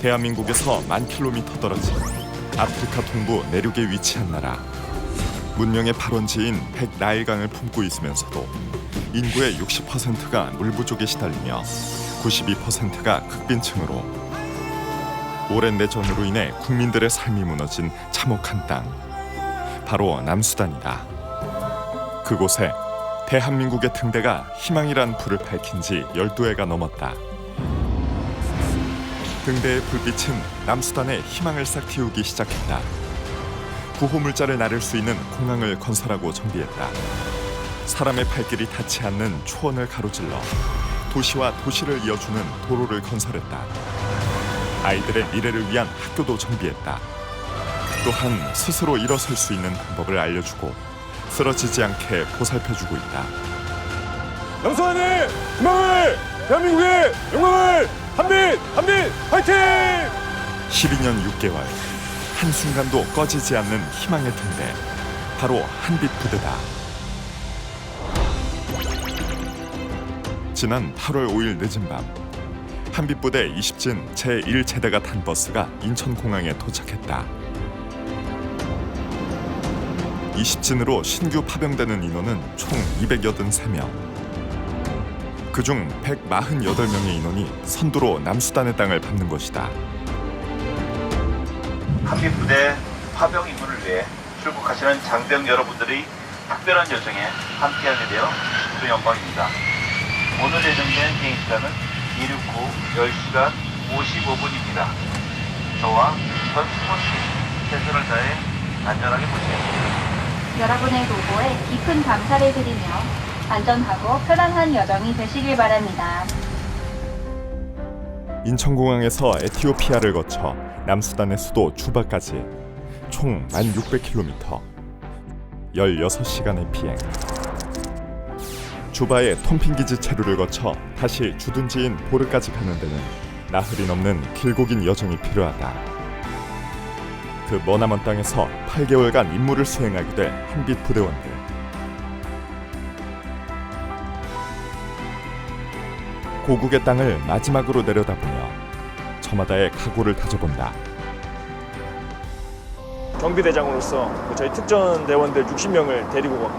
대한민국에서 10,000km 떨어진 아프리카 동부 내륙에 위치한 나라. 문명의 발원지인 백나일강을 품고 있으면서도 인구의 60%가 물 부족에 시달리며 92%가 극빈층으로 오랜 내전으로 인해 국민들의 삶이 무너진 참혹한 땅, 바로 남수단이다. 그곳에 대한민국의 등대가 희망이란 불을 밝힌 지 12해가 넘었다. 등대의 불빛은 남수단의 희망을 싹 틔우기 시작했다. 구호물자를 나를 수 있는 공항을 건설하고 정비했다. 사람의 발길이 닿지 않는 초원을 가로질러 도시와 도시를 이어주는 도로를 건설했다. 아이들의 미래를 위한 학교도 정비했다. 또한 스스로 일어설 수 있는 방법을 알려주고 쓰러지지 않게 보살펴주고 있다. 남수단의 희망을, 대한민국의 영광을, 한빛 화이팅! 12년 6개월, 한순간도 꺼지지 않는 희망의 등대, 바로 한빛부대다. 지난 8월 5일 늦은 밤, 한빛부대 20진 제1제대가 탄 버스가 인천공항에 도착했다. 20진으로 신규 파병되는 인원은 총 283명. 그중 148명의 인원이 선두로 남수단의 땅을 밟는 것이다. 한빛부대 파병 임무를 위해 출국하시는 장병 여러분들이 특별한 여정에 함께하게 되어 기쁜 영광입니다. 오늘 예정된 비행시간은 이륙 후 10시간 55분입니다. 저와 전 승무원님 최선을 다해 안전하게 모시겠습니다. 여러분의 보고에 깊은 감사를 드리며 안전하고 편안한 여정이 되시길 바랍니다. 인천공항에서 에티오피아를 거쳐 남수단의 수도 주바까지 총 1,600km, 16시간의 비행. 주바의 톰핑기지 체류를 거쳐 다시 주둔지인 보르까지 가는 데는 나흘이 넘는 길고 긴 여정이 필요하다. 그 머나먼 땅에서 8개월간 임무를 수행하게 될 한빛 부대원들. 고국의 땅을 마지막으로 내려다보며 저마다의 각오를 다져본다. 경비대장으로서 저희 특전대원들 60명을 데리고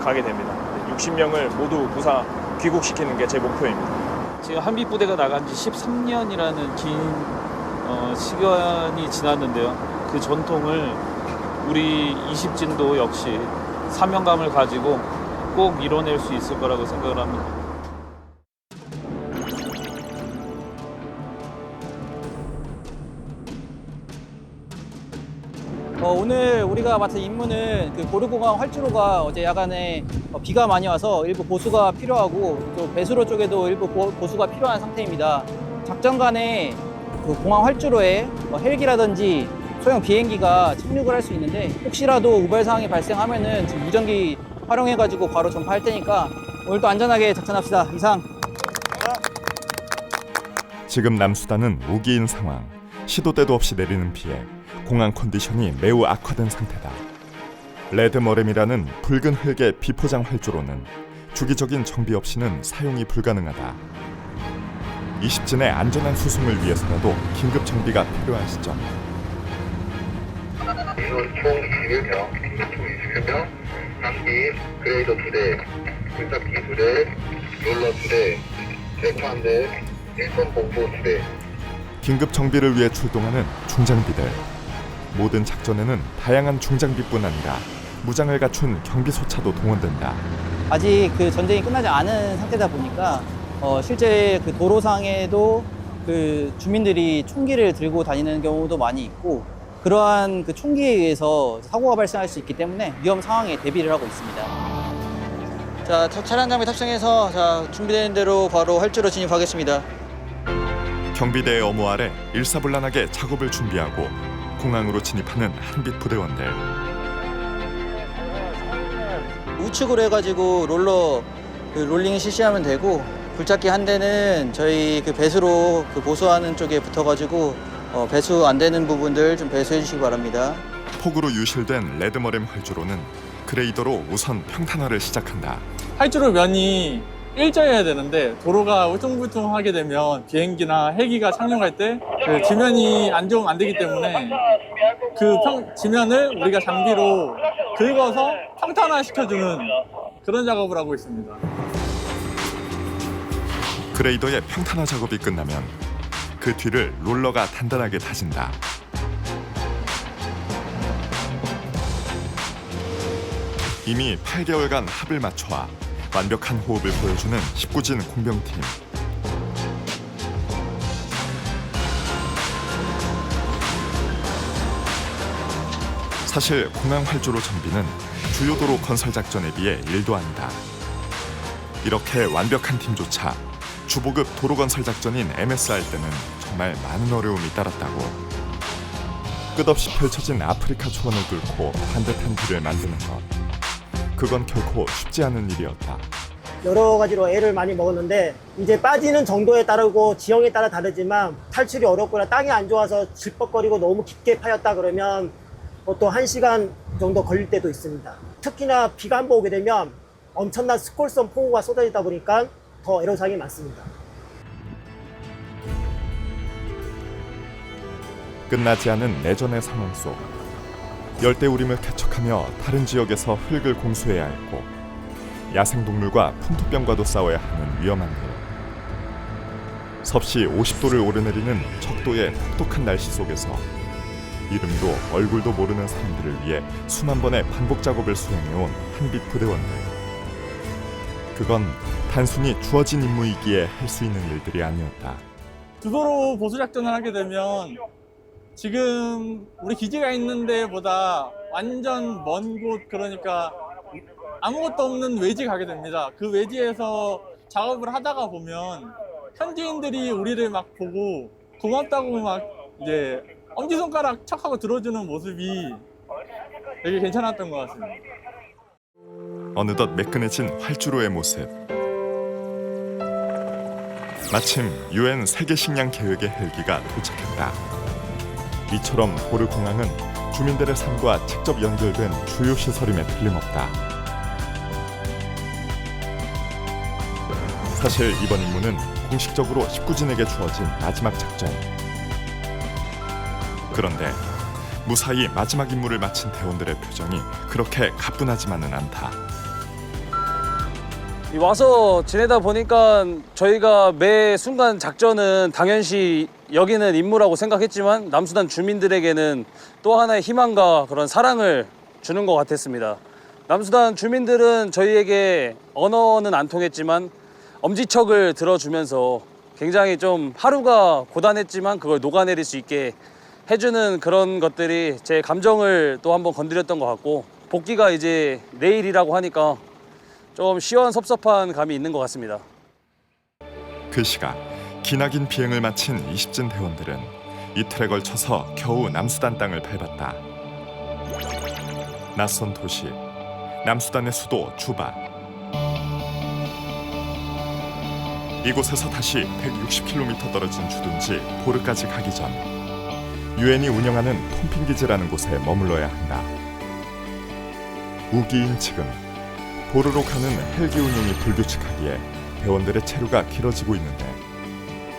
가게 됩니다. 60명을 모두 무사 귀국시키는 게 제 목표입니다. 지금 한빛부대가 나간 지 13년이라는 긴 시간이 지났는데요. 그 전통을 우리 20진도 역시 사명감을 가지고 꼭 이뤄낼 수 있을 거라고 생각을 합니다. 오늘 우리가 맡은 임무는 그 보르공항 활주로가 어제 야간에 비가 많이 와서 일부 보수가 필요하고 또 배수로 쪽에도 일부 보수가 필요한 상태입니다. 작전간에 그 공항 활주로에 헬기라든지 소형 비행기가 착륙을 할 수 있는데 혹시라도 우발 사항이 발생하면은 지금 무전기 활용해가지고 바로 전파할 테니까 오늘도 안전하게 작전합시다. 이상. 지금 남수단은 우기인 상황, 시도 때도 없이 내리는 비에 공항 컨디션이 매우 악화된 상태다. 레드머렘이라는 붉은 흙의 비포장 활주로는 주기적인 정비 없이는 사용이 불가능하다. 20진의 안전한 수송을 위해서라도 긴급 정비가 필요한 시점. 인원 총 21명, 긴급 총 21명, 장비 그레이더 2대, 풀잡기 2대, 롤러 2대, 데카 1대, 일선 공보 2대. 긴급 정비를 위해 출동하는 중장비들. 모든 작전에는 다양한 중장비뿐 아니라 무장을 갖춘 경비소차도 동원된다. 아직 그 전쟁이 끝나지 않은 상태다 보니까 실제 그 도로상에도 그 주민들이 총기를 들고 다니는 경우도 많이 있고 그러한 그 총기에 의해서 사고가 발생할 수 있기 때문에 위험 상황에 대비를 하고 있습니다. 자, 차량 장비 탑승해서 준비된 대로 바로 활주로 진입하겠습니다. 경비대의 업무 아래 일사불란하게 작업을 준비하고 공항으로 진입하는 한빛 부대원들. 우측으로 해가지고 롤링 실시하면 되고 굴착기 한 대는 저희 그 배수로 그 보수하는 쪽에 붙어가지고 배수 안 되는 부분들 좀 배수해 주시기 바랍니다. 폭우로 유실된 레드머렘 활주로는 그레이더로 우선 평탄화를 시작한다. 활주로 면이 일정해야 되는데 도로가 울퉁불퉁하게 되면 비행기나 헬기가 착륙할 때 그 지면이 안 좋으면 안 되기 때문에 그 지면을 우리가 장비로 긁어서 평탄화시켜주는 그런 작업을 하고 있습니다. 그레이더의 평탄화 작업이 끝나면 그 뒤를 롤러가 단단하게 다진다. 이미 8개월간 합을 맞춰와 완벽한 호흡을 보여주는 19진 공병팀. 사실 공항 활주로 정비는 주요 도로 건설 작전에 비해 일도 아니다. 이렇게 완벽한 팀조차 주보급 도로 건설 작전인 MSR 때는 정말 많은 어려움이 따랐다고. 끝없이 펼쳐진 아프리카 초원을 뚫고 반듯한 길을 만드는 것. 그건 결코 쉽지 않은 일이었다. 여러 가지로 애를 많이 먹었는데 이제 빠지는 정도에 따르고 지형에 따라 다르지만 탈출이 어렵거나 땅이 안 좋아서 질퍽거리고 너무 깊게 파였다 그러면 보통 1시간 정도 걸릴 때도 있습니다. 특히나 비가 한 번 오게 되면 엄청난 스콜성 폭우가 쏟아지다 보니까 더 애로사항이 많습니다. 끝나지 않은 내전의 상황 속 열대우림을 개척하며 다른 지역에서 흙을 공수해야 했고 야생동물과 풍토병과도 싸워야 하는 위험한 일. 섭씨 50도를 오르내리는 적도의 혹독한 날씨 속에서 이름도 얼굴도 모르는 사람들을 위해 수만 번의 반복 작업을 수행해온 한빛 부대원들. 그건 단순히 주어진 임무이기에 할 수 있는 일들이 아니었다. 주도로 보수 작전을 하게 되면 지금 우리 기지가 있는 데보다 완전 먼 곳, 그러니까 아무것도 없는 외지 가게 됩니다. 그 외지에서 작업을 하다가 보면 현지인들이 우리를 막 보고 고맙다고 막 이제 엄지손가락 척하고 들어주는 모습이 되게 괜찮았던 것 같습니다. 어느덧 매끈해진 활주로의 모습. 마침 UN 세계 식량 계획의 헬기가 도착했다. 이처럼 보르 공항은 주민들의 삶과 직접 연결된 주요 시설임에 틀림없다. 사실 이번 임무는 공식적으로 19진에게 주어진 마지막 작전. 그런데 무사히 마지막 임무를 마친 대원들의 표정이 그렇게 가뿐하지만은 않다. 와서 지내다 보니까 저희가 매 순간 작전은 당연시 여기는 임무라고 생각했지만 남수단 주민들에게는 또 하나의 희망과 그런 사랑을 주는 것 같았습니다. 남수단 주민들은 저희에게 언어는 안 통했지만 엄지척을 들어주면서 굉장히 좀 하루가 고단했지만 그걸 녹아내릴 수 있게 해주는 그런 것들이 제 감정을 또 한번 건드렸던 것 같고, 복귀가 이제 내일이라고 하니까 좀 시원섭섭한 감이 있는 것 같습니다. 그 시각 기나긴 비행을 마친 20진 대원들은 이틀에 걸쳐서 겨우 남수단 땅을 밟았다. 낯선 도시, 남수단의 수도 주바. 이곳에서 다시 160km 떨어진 주둔지 보르까지 가기 전 유엔이 운영하는 톰핑기지라는 곳에 머물러야 한다. 우기인 지금 보르로 가는 헬기 운용이 불규칙하기에 대원들의 체류가 길어지고 있는데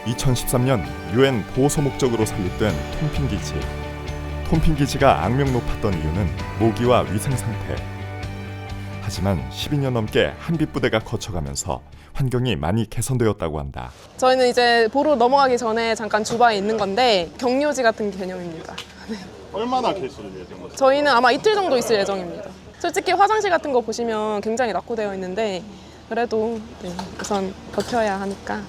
2013년 유엔 보호소 목적으로 설립된 톰핑기지. 톰핑기지가 악명 높았던 이유는 모기와 위생 상태. 하지만 12년 넘게 한빛 부대가 거쳐가면서 환경이 많이 개선되었다고 한다. 저희는 이제 보로 넘어가기 전에 잠깐 주바에 있는 건데 격료지 같은 개념입니다. 네. 얼마나 계실 예정이세요? 저희는 아마 이틀 정도 있을 예정입니다. 솔직히 화장실 같은 거 보시면 굉장히 낙후되어 있는데 그래도 네, 우선 버텨야 하니까.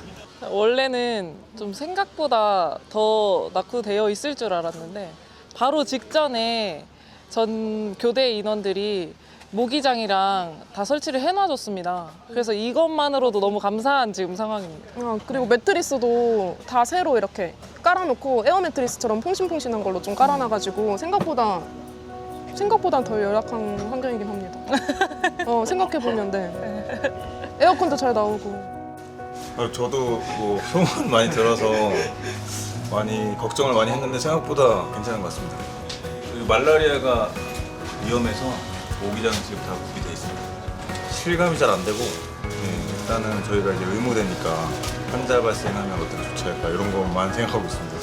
원래는 좀 생각보다 더 낙후되어 있을 줄 알았는데 바로 직전에 전 교대 인원들이 모기장이랑 다 설치를 해놔줬습니다. 그래서 이것만으로도 너무 감사한 지금 상황입니다. 그리고 매트리스도 다 새로 이렇게 깔아놓고 에어 매트리스처럼 퐁신퐁신한 걸로 좀 깔아놔가지고 생각보다 더 열악한 환경이긴 합니다. 생각해보면 네. 에어컨도 잘 나오고. 저도 뭐 소문 많이 들어서 많이 걱정을 많이 했는데 생각보다 괜찮은 것 같습니다. 그리고 말라리아가 위험해서 모기장은 지금 다 구비돼 있습니다. 실감이 잘 안 되고 일단은 저희가 이제 의무대니까 환자 발생하면 어떻게 조치할까 이런 것만 생각하고 있습니다.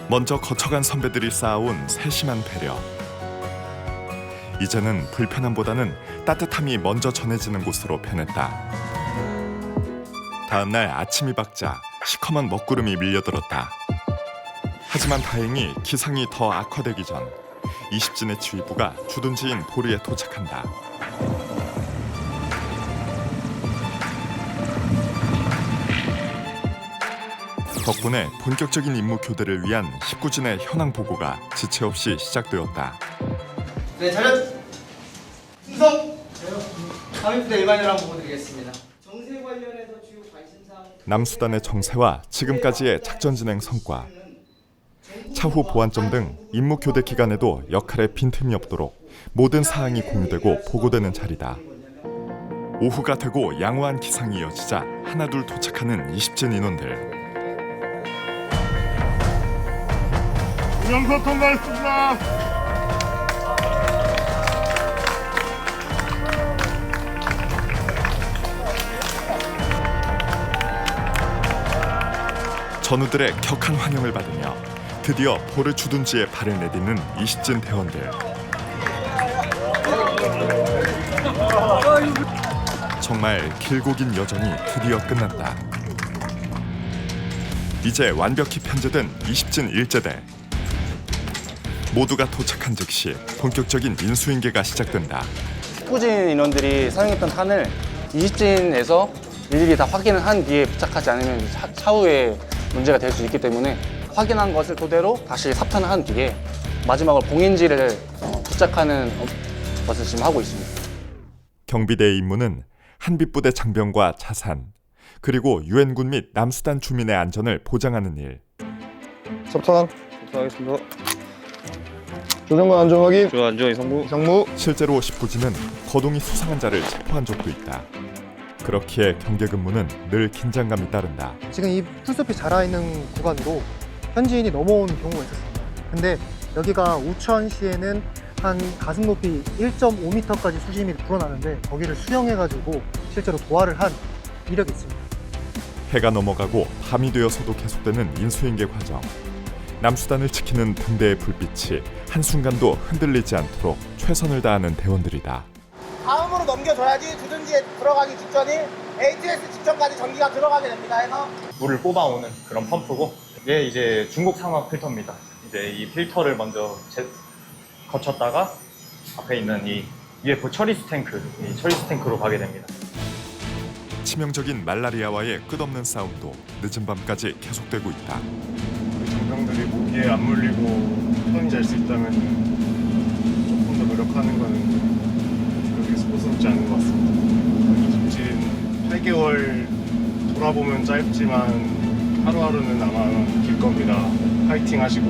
먼저 거쳐간 선배들이 쌓아온 세심한 배려. 이제는 불편함보다는 따뜻함이 먼저 전해지는 곳으로 변했다. 다음 날 아침이 밝자 시커먼 먹구름이 밀려들었다. 하지만 다행히 기상이 더 악화되기 전 20진의 지휘부가 주둔지인 보르에 도착한다. 덕분에 본격적인 임무 교대를 위한 19진의 현황 보고가 지체 없이 시작되었다. 네, 차렷! 충성! 상위부대 일반이라고 보고드리겠습니다. 정세 관련해서 주요 관심사항... 남수단의 정세와 지금까지의 작전 진행 성과, 차후 보완점 등 임무 교대 기간에도 역할에 빈틈이 없도록 모든 사항이 공유되고 보고되는 자리다. 오후가 되고 양호한 기상이 이어지자 하나둘 도착하는 20진 인원들. 운영소 통과했습니다. 전우들의 격한 환영을 받으며 드디어 보르 주둔지에 발을 내딛는 20진 대원들. 정말 길고 긴 여정이 드디어 끝났다. 이제 완벽히 편제된 20진 일제대. 모두가 도착한 즉시 본격적인 인수인계가 시작된다. 19진 인원들이 사용했던 탄을 20진에서 일일이 다 확인을 한 뒤에 부착하지 않으면 차후에 문제가 될 수 있기 때문에 확인한 것을 토대로 다시 삽탄을 한 뒤에 마지막으로 봉인지를 부착하는 것을 지금 하고 있습니다. 경비대의 임무는 한빛부대 장병과 자산, 그리고 유엔군 및 남수단 주민의 안전을 보장하는 일. 삽탄. 삽탄하겠습니다. 조정관 안전 확인. 안전 성무. 상무. 실제로 19진은 거동이 수상한 자를 체포한 적도 있다. 그렇기에 경계 근무는 늘 긴장감이 따른다. 지금 이 풀숲이 자라있는 구간으로 현지인이 넘어오는 경우가 있었습니다. 근데 여기가 우천시에는 한 가슴 높이 1.5m까지 수심이 불어나는데 거기를 수영해가지고 실제로 도하를 한 이력이 있습니다. 해가 넘어가고 밤이 되어서도 계속되는 인수인계 과정. 남수단을 지키는 등대의 불빛이 한순간도 흔들리지 않도록 최선을 다하는 대원들이다. 다음으로 넘겨줘야지 주둔지에 들어가기 직전인 ATS 직전까지 전기가 들어가게 됩니다. 해서 물을 뽑아오는 그런 펌프고, 이게 이제 중국 상업 필터입니다. 이제 이 필터를 먼저 거쳤다가 앞에 있는 이 UF 처리수 탱크, 이 처리수 탱크로 가게 됩니다. 치명적인 말라리아와의 끝없는 싸움도 늦은 밤까지 계속되고 있다. 장병들이 모기에 안 물리고 편히 잘 수 있다면 조금 더 노력하는 거는 그렇게 스포스럽지 않은 것 같습니다. 20진 8개월 돌아보면 짧지만 하루하루는 아마 길 겁니다. 파이팅 하시고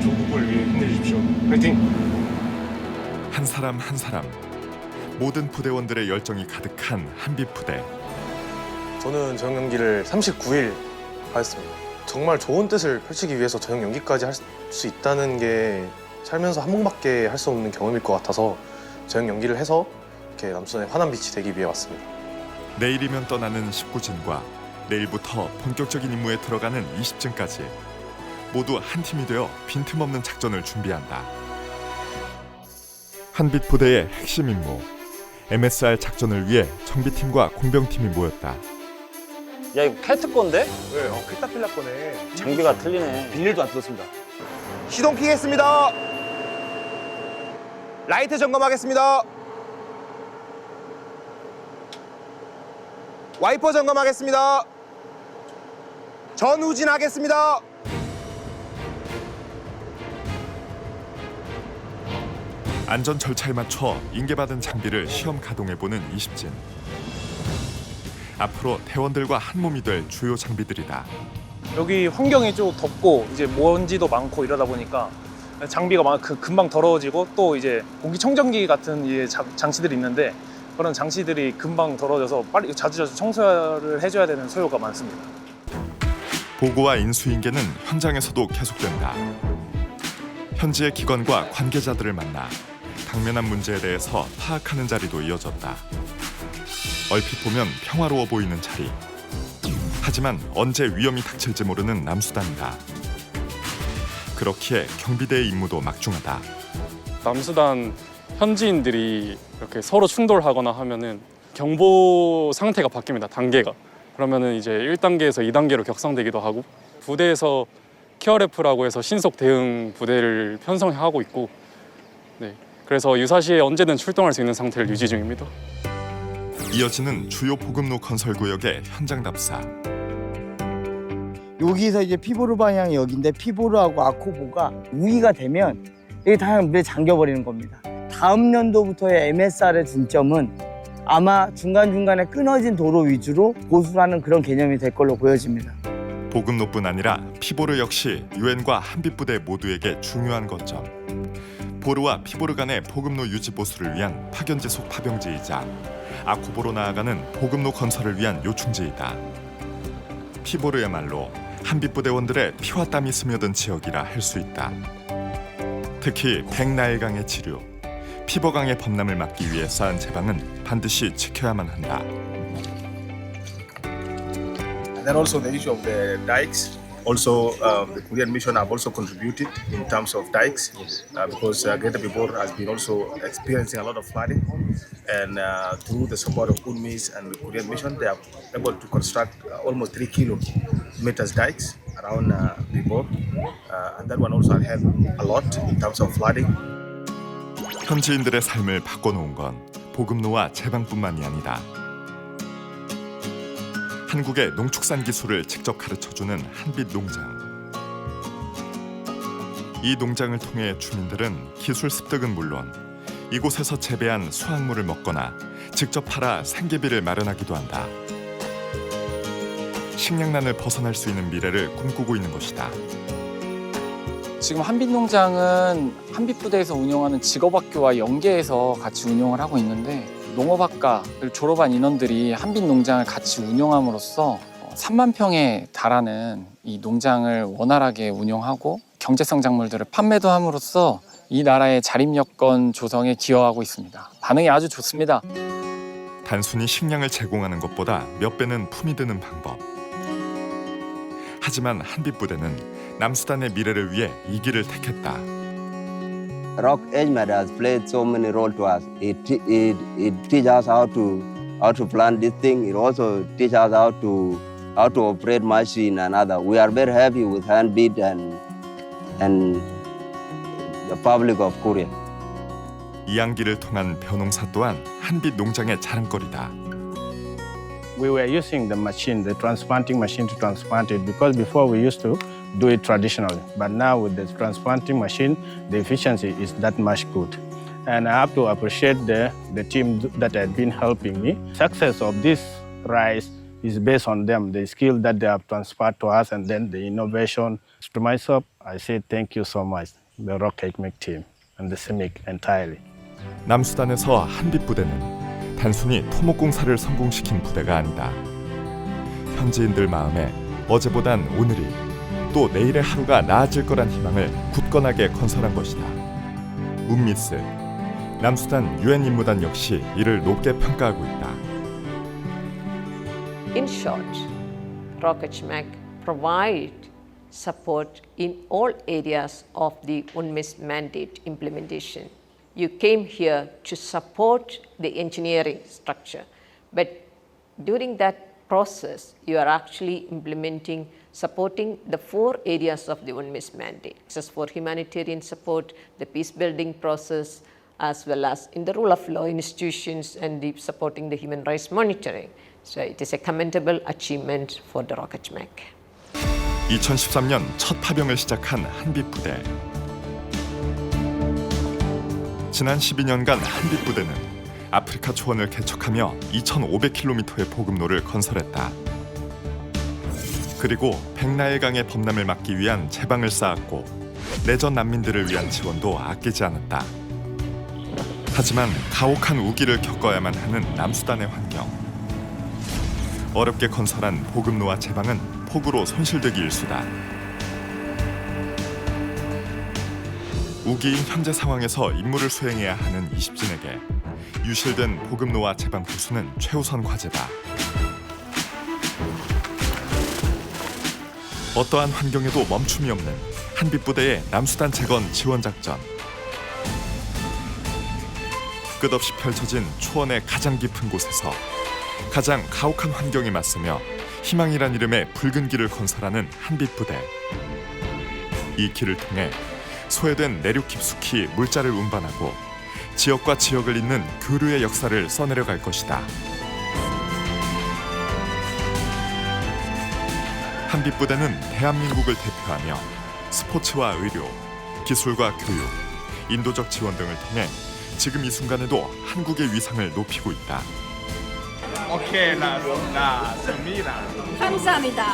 조국을 위해 힘내주십시오. 파이팅! 한 사람 한 사람, 모든 부대원들의 열정이 가득한 한빛부대. 저는 저녁 연기를 39일 하였습니다. 정말 좋은 뜻을 펼치기 위해서 저녁 연기까지 할 수 있다는 게 살면서 한 번밖에 할 수 없는 경험일 것 같아서 저녁 연기를 해서 이렇게 남수단의 환한 빛이 되기 위해 왔습니다. 내일이면 떠나는 19진과 내일부터 본격적인 임무에 들어가는 20진까지 모두 한 팀이 되어 빈틈없는 작전을 준비한다. 한빛부대의 핵심 임무, MSR 작전을 위해 정비팀과 공병팀이 모였다. 야, 이거 켈트 건데? 왜? 필라필라 거네. 장비가 틀리네. 비닐도 안 뜯었습니다. 시동 키겠습니다. 라이트 점검하겠습니다. 와이퍼 점검하겠습니다. 전후진하겠습니다. 안전 절차에 맞춰 인계받은 장비를 시험 가동해보는 20진. 앞으로 대원들과 한 몸이 될 주요 장비들이다. 여기 환경이 좀 덥고 이제 먼지도 많고 이러다 보니까 장비가 금방 더러워지고 또 이제 공기청정기 같은 장치들이 있는데 그런 장치들이 금방 더러워져서 빨리 자주 청소를 해줘야 되는 소요가 많습니다. 보고와 인수인계는 현장에서도 계속된다. 현지의 기관과 관계자들을 만나 당면한 문제에 대해서 파악하는 자리도 이어졌다. 얼핏 보면 평화로워 보이는 자리. 하지만 언제 위험이 닥칠지 모르는 남수단이다. 그렇기에 경비대의 임무도 막중하다. 남수단 현지인들이 이렇게 서로 충돌하거나 하면은 경보 상태가 바뀝니다. 단계가. 그러면은 이제 1단계에서 2단계로 격상되기도 하고, 부대에서 KRF라고 해서 신속 대응 부대를 편성하고 있고, 네. 그래서 유사시에 언제든 출동할 수 있는 상태를 유지 중입니다. 이어지는 주요 보급로 건설 구역의 현장 답사. 여기서 이제 피보르 방향이 여기인데 피보르하고 아코보가 우기가 되면 이게 다 물에 잠겨버리는 겁니다. 다음 연도부터의 MSR의 중점은 아마 중간중간에 끊어진 도로 위주로 보수를 하는 그런 개념이 될 걸로 보여집니다. 보급로뿐 아니라 피보르 역시 유엔과 한빛부대 모두에게 중요한 거점. 보르와 피보르 간의 보급로 유지 보수를 위한 파견지속 파병지이자 아코보로 나아가는 보급로 건설을 위한 요충지이다. 피보르야말로 한빛부대원들의 피와 땀이 스며든 지역이라 할 수 있다. 특히 백나일강의 지류, 피버강의 범람을 막기 위해 쌓은 제방은 반드시 지켜야만 한다. And then also the issue of the dikes. Also, the Korean mission have also contributed in terms of dikes because Greater Pibor has been also experiencing a lot of flooding, and through the support of UNMIS and the Korean mission, they are able to construct almost 3 kilometers dikes around Pibor, and that one also has helped a lot in terms of flooding. 현지인들의 삶을 바꿔놓은 건 보급로와 제방뿐만이 아니다. 한국의 농축산 기술을 직접 가르쳐주는 한빛 농장. 이 농장을 통해 주민들은 기술 습득은 물론 이곳에서 재배한 수확물을 먹거나 직접 팔아 생계비를 마련하기도 한다. 식량난을 벗어날 수 있는 미래를 꿈꾸고 있는 것이다. 지금 한빛농장은 한빛부대에서 운영하는 직업학교와 연계해서 같이 운영을 하고 있는데, 농업학과를 졸업한 인원들이 한빛농장을 같이 운영함으로써 3만 평에 달하는 이 농장을 원활하게 운영하고 경제성 작물들을 판매도 함으로써 이 나라의 자립여건 조성에 기여하고 있습니다. 반응이 아주 좋습니다. 단순히 식량을 제공하는 것보다 몇 배는 품이 드는 방법. 하지만 한빛부대는 남수단의 미래를 위해 이 길을 택했다. Rock Edgemed has played so many roles to us. It teaches us how to plant this thing. It also teaches us how to operate machine and other. We are very happy with Handbeat and the public of Korea. 이양기를 통한 벼농사 또한 한빛 농장의 자랑거리다. We were using the machine, the transplanting machine to transplant it because before we used to do it traditionally. But now with the transplanting machine, the efficiency is that much good. And I have to appreciate the team that had been helping me. Success of this rice is based on them, the skill that they have transferred to us and then the innovation. To myself, I say thank you so much, the Rock Edgemed team and the CIMIC entirely. 남수단에서 한빛부대는 단순히 토목공사를 성공시킨 부대가 아니다. 현지인들 마음에 어제보단 오늘이 또 내일의 하루가 나아질 거란 희망을 굳건하게 건설한 것이다. 운미스, 남수단 유엔 임무단 역시 이를 높게 평가하고 있다. In short, Rock Edgemed provide support in all areas of the UNMIS mandate implementation. You came here to support the engineering structure, but during that process, you are actually supporting the 4 areas of the UNMIS mandate. This is for humanitarian support, the peace building process, as well as in the rule of law institutions and supporting the human rights monitoring. So it is a commendable achievement for the Rock Edgemed. 2013년 첫 파병을 시작한 한빛부대. 지난 12년간 한빛부대는 아프리카 초원을 개척하며 2,500km의 보급로를 건설했다. 그리고 백나일강의 범람을 막기 위한 제방을 쌓았고 내전 난민들을 위한 지원도 아끼지 않았다. 하지만 가혹한 우기를 겪어야만 하는 남수단의 환경. 어렵게 건설한 보급로와 제방은 폭우로 손실되기 일쑤다. 우기인 현재 상황에서 임무를 수행해야 하는 이십진에게 유실된 보급로와 제방 보수는 최우선 과제다. 어떠한 환경에도 멈춤이 없는 한빛부대의 남수단 재건 지원 작전. 끝없이 펼쳐진 초원의 가장 깊은 곳에서 가장 가혹한 환경에 맞서며 희망이란 이름의 붉은 길을 건설하는 한빛부대. 이 길을 통해 소외된 내륙 깊숙이 물자를 운반하고 지역과 지역을 잇는 교류의 역사를 써내려갈 것이다. 한빛부대는 대한민국을 대표하며 스포츠와 의료, 기술과 교육, 인도적 지원 등을 통해 지금 이 순간에도 한국의 위상을 높이고 있다. 오케이, 나습니다. 감사합니다.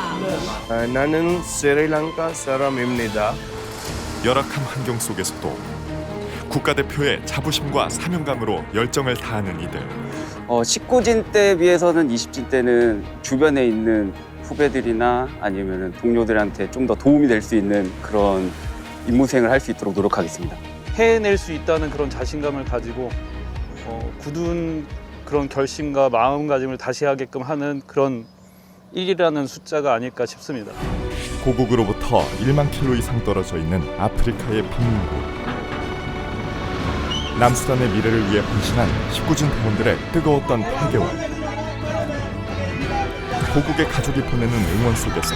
나는 스리랑카 사람입니다. 열악한 환경 속에서도 국가대표의 자부심과 사명감으로 열정을 다하는 이들. 19진 때에 비해서는 20진 때는 주변에 있는 후배들이나 아니면 동료들한테 좀 더 도움이 될 수 있는 그런 임무 수행을 할 수 있도록 노력하겠습니다. 해낼 수 있다는 그런 자신감을 가지고 굳은 그런 결심과 마음가짐을 다시 하게끔 하는 그런 1이라는 숫자가 아닐까 싶습니다. 고국으로부터 1만 킬로 이상 떨어져 있는 아프리카의 빈민국. 남수단의 미래를 위해 헌신한 19진 대원들의 뜨거웠던 8개월. 고국의 가족이 보내는 응원 속에서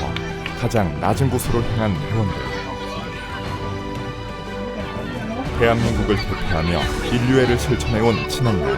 가장 낮은 곳으로 향한 대원들. 대한민국을 대표하며 인류애를 실천해온 지난날.